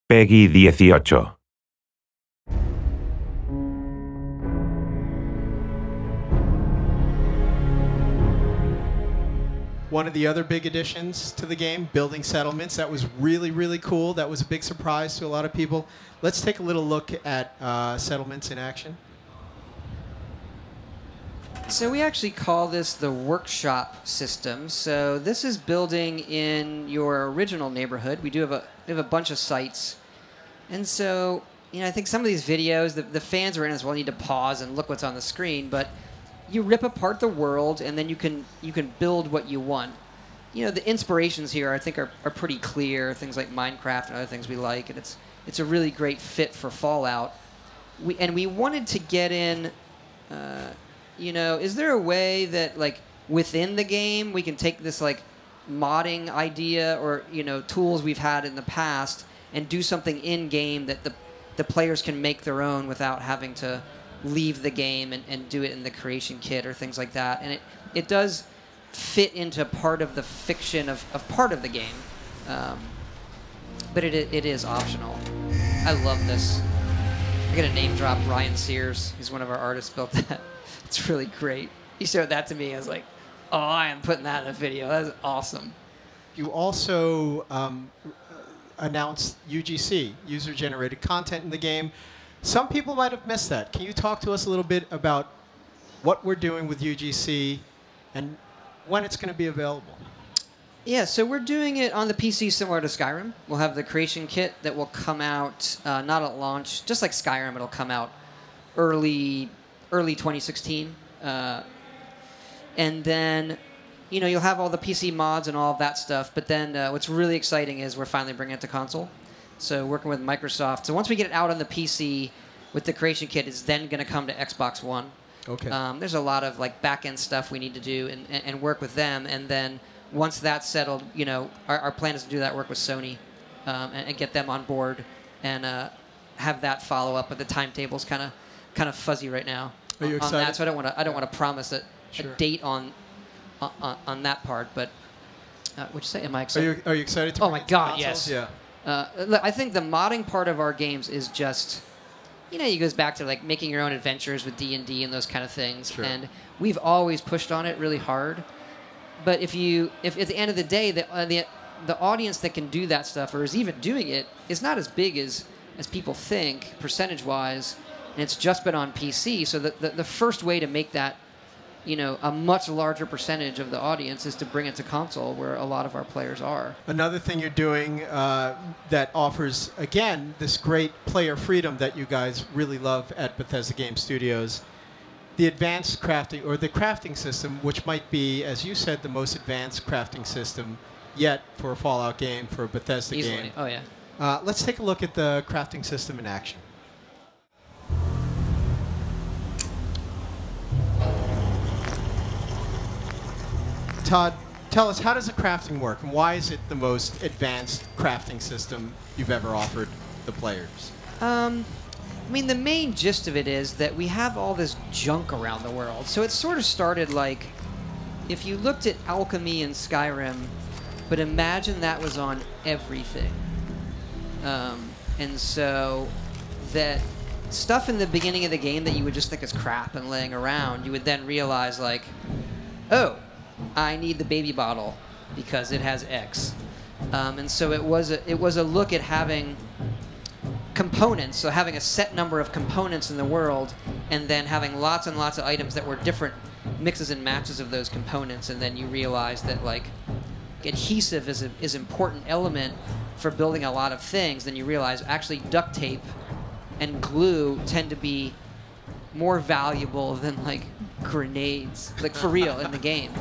Peggy 18. One of the other big additions to the game, building settlements. That was really, really cool. That was a big surprise to a lot of people. Let's take a little look at settlements in action. So we actually call this the workshop system. So this is building in your original neighborhood. We have a bunch of sites. And so, I think some of these videos, the fans are in as well need to pause and look what's on the screen, but you rip apart the world and then you can build what you want. The inspirations here I think are pretty clear, things like Minecraft and other things we like, and it's a really great fit for Fallout. We wanted to get in is there a way that, like, within the game we can take this, like, modding idea or, tools we've had in the past and do something in-game that the players can make their own without having to leave the game and do it in the creation kit or things like that? And it does fit into part of the fiction of part of the game. But it is optional. I love this. I got to name drop Ryan Sears. He's one of our artists, built that. It's really great. He showed that to me. I was like, oh, I am putting that in a video. That is awesome. You also announced UGC, user-generated content in the game. Some people might have missed that. Can you talk to us a little bit about what we're doing with UGC and when it's going to be available? Yeah, so we're doing it on the PC similar to Skyrim. We'll have the creation kit that will come out, not at launch. Just like Skyrim, it'll come out early 2016. And then, you'll have all the PC mods and all of that stuff. But then what's really exciting is we're finally bringing it to console. So working with Microsoft. So once we get it out on the PC with the creation kit, it's then going to come to Xbox One. Okay. There's a lot of, like, back-end stuff we need to do and work with them. And then once that's settled, our plan is to do that work with Sony and get them on board and have that follow up. But the timetable's kind of fuzzy right now. Are you excited? On that, so I don't want to promise a date on that part. But what'd you say? Am I excited? Are you excited to? Oh my God, consoles? yes. Yeah. Look, I think the modding part of our games is just, it goes back to, like, making your own adventures with D&D and those kind of things. Sure. And we've always pushed on it really hard. But if at the end of the day, the audience that can do that stuff or is even doing it is not as big as people think, percentage-wise, and it's just been on PC. So the first way to make that, a much larger percentage of the audience is to bring it to console, where a lot of our players are. Another thing you're doing that offers, again, this great player freedom that you guys really love at Bethesda Game Studios, the advanced crafting, or the crafting system, which might be, as you said, the most advanced crafting system yet for a Fallout game, for a Bethesda Easily. game. Oh, yeah. Let's take a look at the crafting system in action. Todd, tell us, how does the crafting work, and why is it the most advanced crafting system you've ever offered the players? The main gist of it is that we have all this junk around the world. So it sort of started like, if you looked at alchemy in Skyrim, but imagine that was on everything. And so that stuff in the beginning of the game that you would just think is crap and laying around, you would then realize, like, oh, I need the baby bottle because it has X. And so it was a look at having components, so having a set number of components in the world, and then having lots and lots of items that were different mixes and matches of those components, and then you realize that, like, adhesive is an important element for building a lot of things. Then you realize actually duct tape and glue tend to be more valuable than, like, grenades, like, for real, in the game.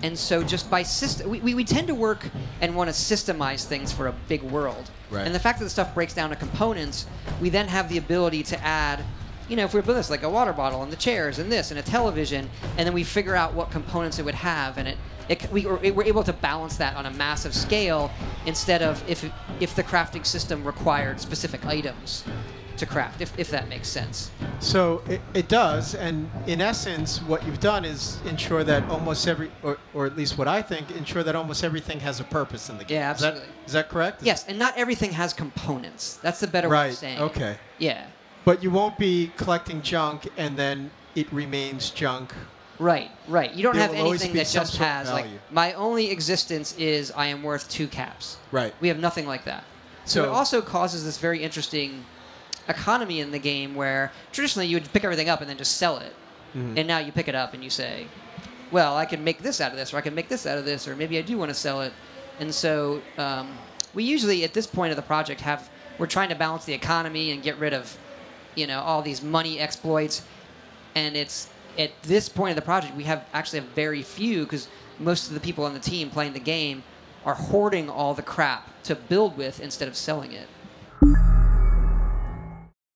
And so just by system, we tend to work and want to systemize things for a big world. Right. And the fact that the stuff breaks down to components, we then have the ability to add, if we're building this, like a water bottle and the chairs and this and a television, and then we figure out what components it would have, and we're able to balance that on a massive scale instead of if the crafting system required specific items. to craft, if that makes sense. So it does, and in essence, what you've done is ensure that almost every, or at least what I think, ensure that almost everything has a purpose in the game. Yeah, absolutely. Is that correct? Yes, and not everything has components. That's the better way of saying Right, okay. it. Yeah. But you won't be collecting junk and then it remains junk. Right, right. You don't There have will always anything be that some just sort of has, like, value. my only existence is I am worth 2 caps. Right. We have nothing like that. So it also causes this very interesting economy in the game where traditionally you would pick everything up and then just sell it. And now you pick it up and you say, well, I can make this out of this, or I can make this out of this, or maybe I do want to sell it. And so we usually, at this point of the project, we're trying to balance the economy and get rid of, all these money exploits. And it's at this point of the project, we have actually have very few, because most of the people on the team playing the game are hoarding all the crap to build with instead of selling it.